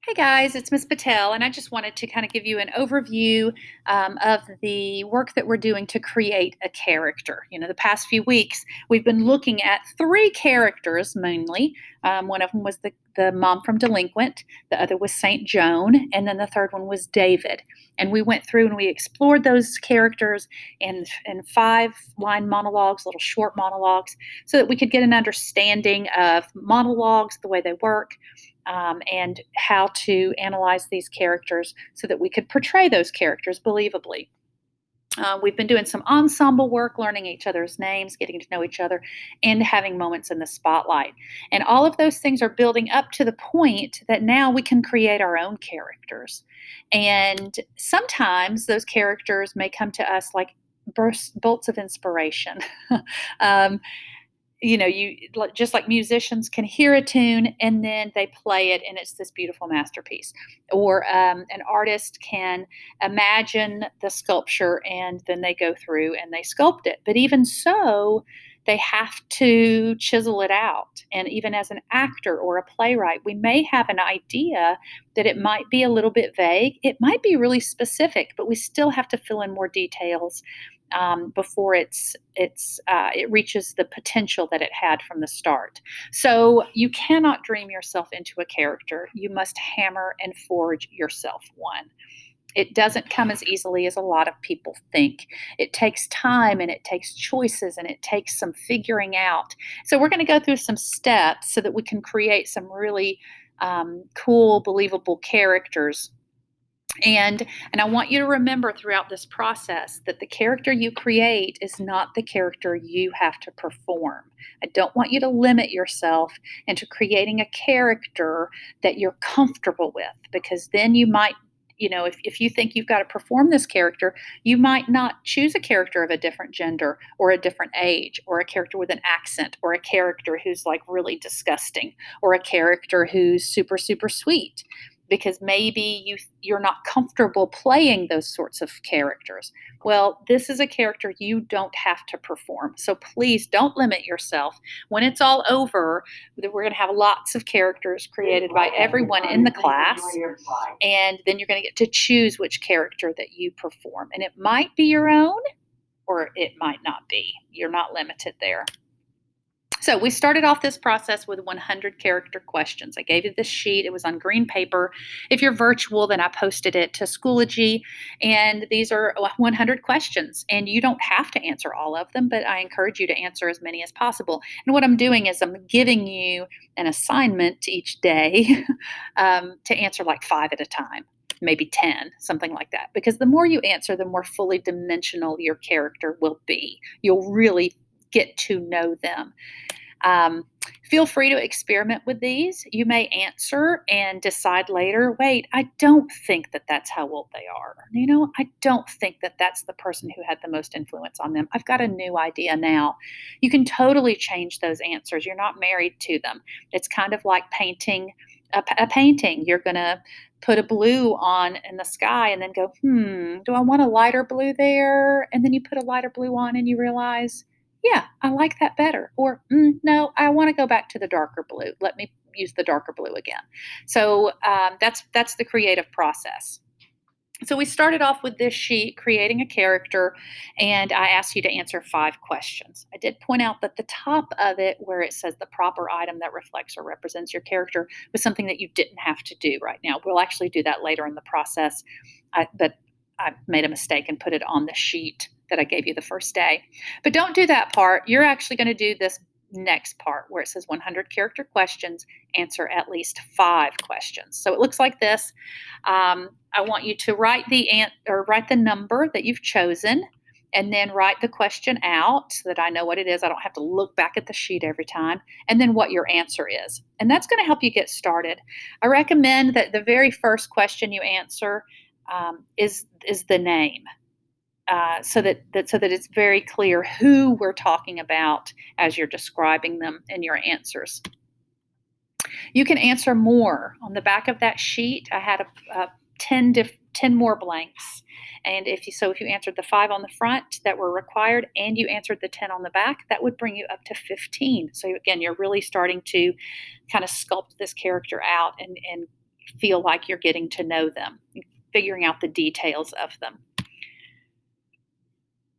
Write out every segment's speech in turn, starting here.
Hey guys, it's Miss Patel, and I just wanted to kind of give you an overview of the work that we're doing to create a character. The past few weeks we've been looking at three characters mainly. One of them was the mom from Delinquent, the other was Saint Joan, and then the third one was David. And we went through and we explored those characters in 5-line monologues, little short monologues, so that we could get an understanding of monologues, the way they work, and how to analyze these characters so that we could portray those characters believably. We've been doing some ensemble work, learning each other's names, getting to know each other, and having moments in the spotlight. And all of those things are building up to the point that now we can create our own characters. And sometimes those characters may come to us like bolts of inspiration. um, you just like musicians can hear a tune and then they play it and it's this beautiful masterpiece, or an artist can imagine the sculpture and then they go through and they sculpt it. But even so, they have to chisel it out. And even as an actor or a playwright, we may have an idea that it might be a little bit vague, it might be really specific, but we still have to fill in more details before it reaches the potential that it had from the start. So you cannot dream yourself into a character. You must hammer and forge yourself one. It doesn't come as easily as a lot of people think. It takes time and it takes choices and it takes some figuring out. So we're going to go through some steps so that we can create some really cool, believable characters. And I want you to remember throughout this process that the character you create is not the character you have to perform. I don't want you to limit yourself into creating a character that you're comfortable with, because then you might, if you think you've got to perform this character, you might not choose a character of a different gender or a different age, or a character with an accent, or a character who's like really disgusting, or a character who's super, super sweet, because maybe you're not comfortable playing those sorts of characters. Well, this is a character you don't have to perform. So please don't limit yourself. When it's all over, we're going to have lots of characters created by everyone in the class. And then you're going to get to choose which character that you perform. And it might be your own, or it might not be. You're not limited there. So we started off this process with 100 character questions. I gave you this sheet. It was on green paper. If you're virtual, then I posted it to Schoology. And these are 100 questions. And you don't have to answer all of them, but I encourage you to answer as many as possible. And what I'm doing is I'm giving you an assignment each day to answer like 5 at a time, maybe 10, something like that. Because the more you answer, the more fully dimensional your character will be. You'll really get to know them. Feel free to experiment with these. You may answer and decide later, wait, I don't think that that's how old they are. I don't think that that's the person who had the most influence on them. I've got a new idea now. You can totally change those answers. You're not married to them. It's kind of like painting a painting. You're going to put a blue on in the sky and then go, do I want a lighter blue there? And then you put a lighter blue on and you realize, yeah, I like that better. Or, no, I want to go back to the darker blue. Let me use the darker blue again. So that's the creative process. So we started off with this sheet, creating a character, and I asked you to answer 5 questions. I did point out that the top of it, where it says the proper item that reflects or represents your character, was something that you didn't have to do right now. We'll actually do that later in the process, but I made a mistake and put it on the sheet that I gave you the first day. But don't do that part. You're actually going to do this next part where it says 100 character questions, answer at least 5 questions. So it looks like this. I want you to write the number that you've chosen, and then write the question out so that I know what it is. I don't have to look back at the sheet every time, and then what your answer is. And that's going to help you get started. I recommend that the very first question you answer is the name. So that it's very clear who we're talking about as you're describing them in your answers. You can answer more. On the back of that sheet, I had 10 more blanks. And if you answered the 5 on the front that were required and you answered the 10 on the back, that would bring you up to 15. So again, you're really starting to kind of sculpt this character out and feel like you're getting to know them, figuring out the details of them.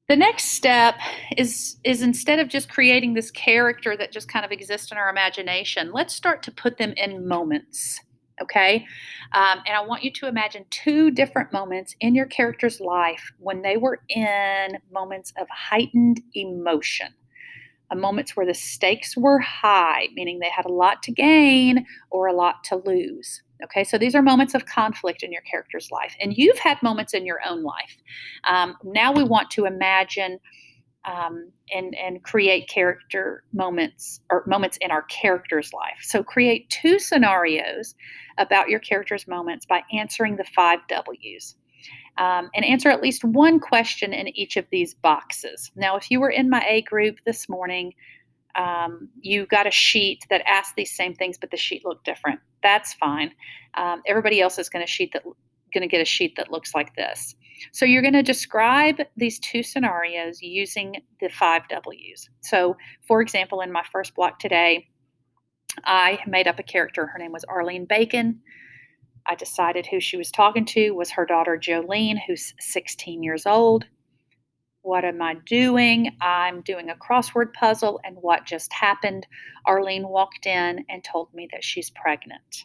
The next step is instead of just creating this character that just kind of exists in our imagination, let's start to put them in moments. Okay. And I want you to imagine two different moments in your character's life when they were in moments of heightened emotion, moments where the stakes were high, meaning they had a lot to gain or a lot to lose. Okay, so these are moments of conflict in your character's life, and you've had moments in your own life. Now we want to imagine and create character moments or moments in our character's life. So create two scenarios about your character's moments by answering the 5 W's. And answer at least one question in each of these boxes. Now, if you were in my A group this morning, you got a sheet that asked these same things, but the sheet looked different. That's fine. Everybody else is going to get a sheet that looks like this. So you're going to describe these two scenarios using the 5 W's. So, for example, in my first block today, I made up a character. Her name was Arlene Bacon. I decided who she was talking to was her daughter Jolene, who's 16 years old. What am I doing? I'm doing a crossword puzzle, and what just happened? Arlene walked in and told me that she's pregnant.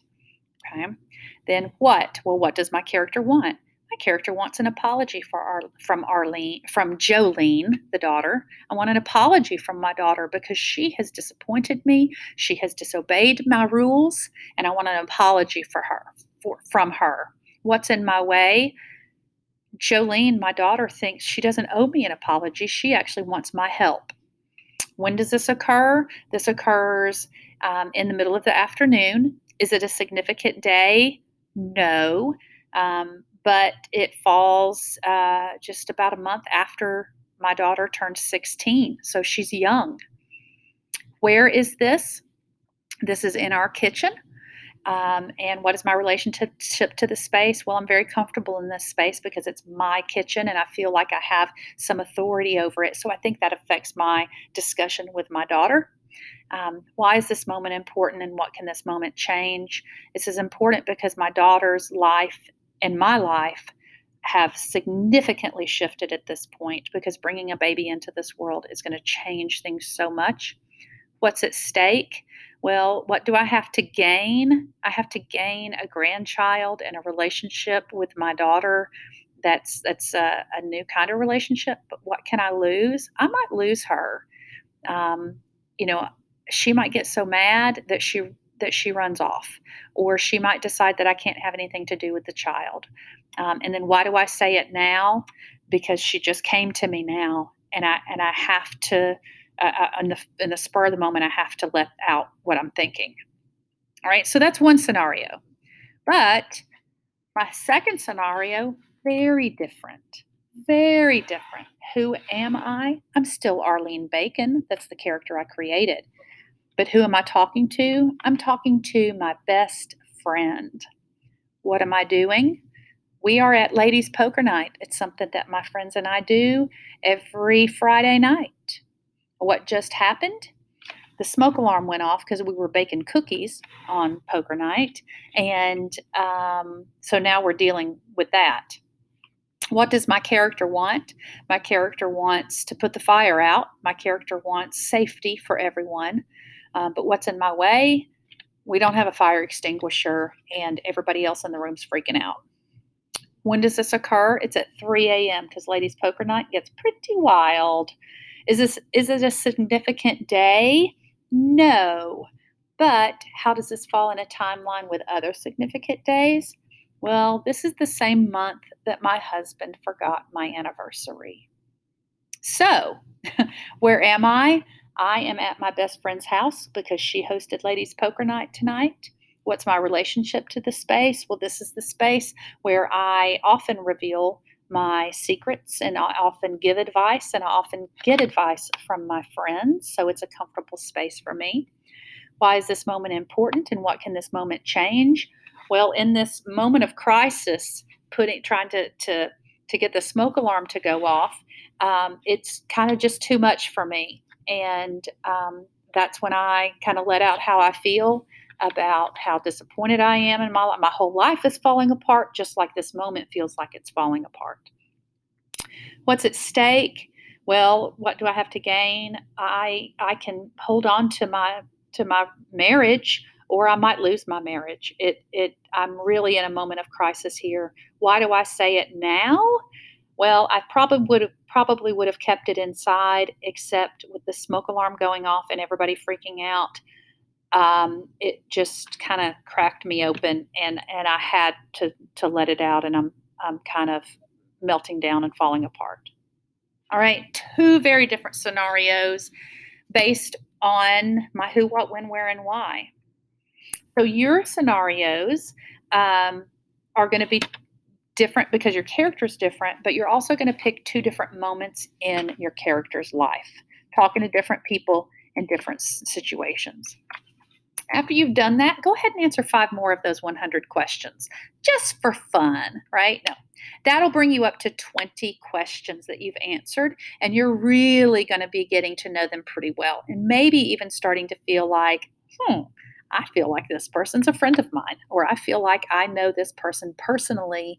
Okay. Then what? Well, what does my character want? My character wants an apology from Jolene, the daughter. I want an apology from my daughter because she has disappointed me. She has disobeyed my rules, and I want an apology from her. What's in my way? Jolene, my daughter, thinks she doesn't owe me an apology. She actually wants my help. When does this occur? This occurs in the middle of the afternoon. Is it a significant day? No. But it falls just about a month after my daughter turned 16. So she's young. Where is this? This is in our kitchen. And what is my relationship to the space? Well, I'm very comfortable in this space because it's my kitchen and I feel like I have some authority over it. So I think that affects my discussion with my daughter. Why is this moment important and what can this moment change? This is important because my daughter's life and my life have significantly shifted at this point because bringing a baby into this world is going to change things so much. What's at stake? Well, what do I have to gain? I have to gain a grandchild and a relationship with my daughter that's a new kind of relationship. But what can I lose? I might lose her. Um, you know, she might get so mad that she runs off, or she might decide that I can't have anything to do with the child. And then why do I say it now? Because she just came to me now, and I have to. In the spur of the moment, I have to let out what I'm thinking. All right, so that's one scenario. But my second scenario, very different. Very different. Who am I? I'm still Arlene Bacon. That's the character I created. But who am I talking to? I'm talking to my best friend. What am I doing? We are at Ladies Poker Night. It's something that my friends and I do every Friday night. What just happened? The smoke alarm went off because we were baking cookies on poker night. And so now we're dealing with that. What does my character want? My character wants to put the fire out. My character wants safety for everyone. But what's in my way? We don't have a fire extinguisher, and everybody else in the room's freaking out. When does this occur? It's at 3 a.m. because Ladies Poker Night gets pretty wild. Is it a significant day? No. But how does this fall in a timeline with other significant days? Well, this is the same month that my husband forgot my anniversary. So, where am I? I am at my best friend's house because she hosted Ladies Poker Night tonight. What's my relationship to the space? Well, this is the space where I often reveal my secrets, and I often give advice, and I often get advice from my friends. So it's a comfortable space for me. Why is this moment important, and what can this moment change? Well, in this moment of crisis, trying to get the smoke alarm to go off, it's kind of just too much for me, and that's when I kind of let out how I feel. about how disappointed I am in my life. My whole life is falling apart, just like this moment feels like it's falling apart. What's at stake? Well, what do I have to gain? I can hold on to my marriage, or I might lose my marriage. I'm really in a moment of crisis here. Why do I say it now? Well, I probably would have kept it inside, except with the smoke alarm going off and everybody freaking out. It just kind of cracked me open, and I had to let it out, and I'm kind of melting down and falling apart. All right, two very different scenarios based on my who, what, when, where, and why. So your scenarios are going to be different because your character's different, but you're also going to pick two different moments in your character's life, talking to different people in different situations. After you've done that, go ahead and answer 5 more of those 100 questions just for fun, right? No. That'll bring you up to 20 questions that you've answered, and you're really going to be getting to know them pretty well, and maybe even starting to feel like, I feel like this person's a friend of mine, or I feel like I know this person personally.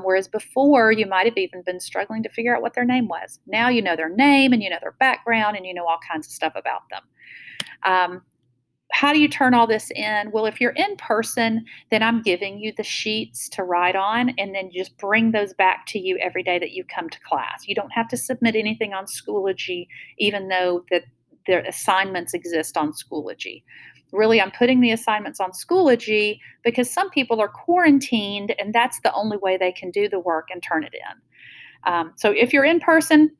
Whereas before, you might have even been struggling to figure out what their name was. Now you know their name, and you know their background, and you know all kinds of stuff about them. How do you turn all this in? Well, if you're in person, then I'm giving you the sheets to write on, and then just bring those back to you every day that you come to class. You don't have to submit anything on Schoology, even though that their assignments exist on Schoology. Really, I'm putting the assignments on Schoology because some people are quarantined, and that's the only way they can do the work and turn it in. So if you're in person,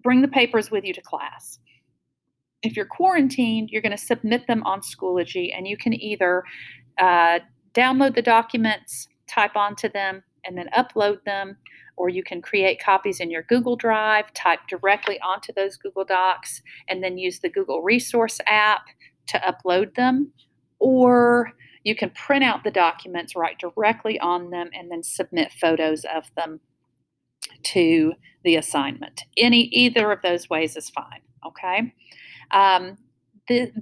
bring the papers with you to class. If you're quarantined, you're going to submit them on Schoology, and you can either download the documents, type onto them, and then upload them, or you can create copies in your Google Drive, type directly onto those Google Docs, and then use the Google Resource app to upload them, or you can print out the documents, write directly on them, and then submit photos of them to the assignment. Either of those ways is fine, okay?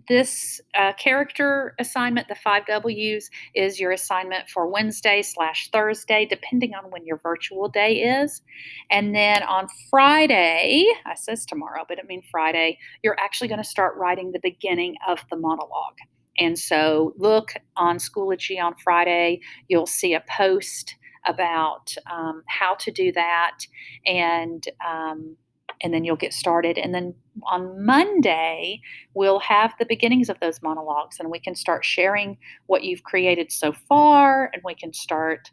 This character assignment, the 5 W's, is your assignment for Wednesday/Thursday, depending on when your virtual day is. And then on Friday, I says tomorrow, but I mean Friday, you're actually going to start writing the beginning of the monologue. And so look on Schoology on Friday, you'll see a post about how to do that, and then you'll get started. And then on Monday, we'll have the beginnings of those monologues, and we can start sharing what you've created so far, and we can start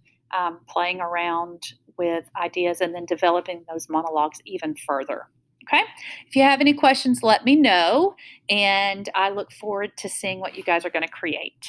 playing around with ideas and then developing those monologues even further. Okay? If you have any questions, let me know, and I look forward to seeing what you guys are going to create.